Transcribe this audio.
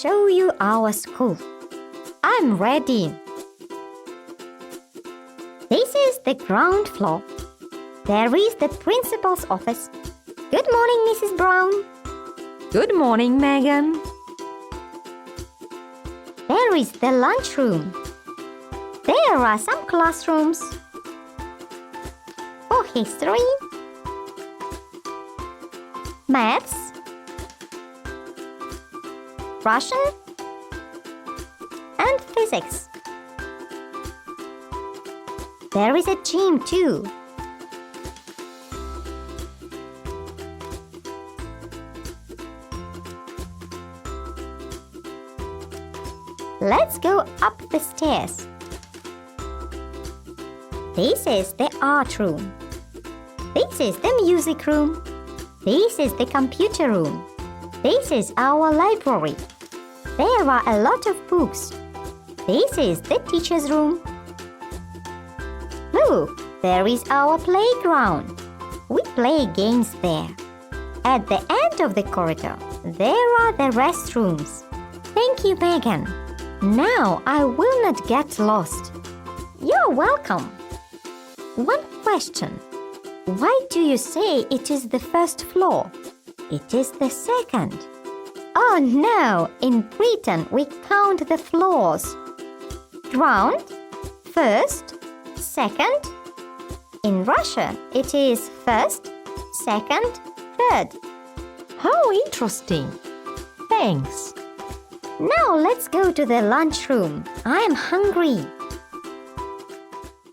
show you our school. I'm ready. This is the ground floor. There is the principal's office. Good morning, Mrs. Brown. Good morning, Megan. There is the lunchroom. There are some classrooms. For history, maths, Russian, and physics. There is a gym too. Let's go up the stairs. This is the art room. This is the music room. This is the computer room. This is our library. There are a lot of books. This is the teacher's room. Look, there is our playground. We play games there. At the end of the corridor, there are the restrooms. Thank you, Megan. Now I will not get lost. You're welcome. One question. Why do you say it is the first floor? It is the second. Oh no, in Britain we count the floors. Ground, first, second. In Russia it is first, second, third. How interesting. Thanks. Now let's go to the lunchroom. I'm hungry.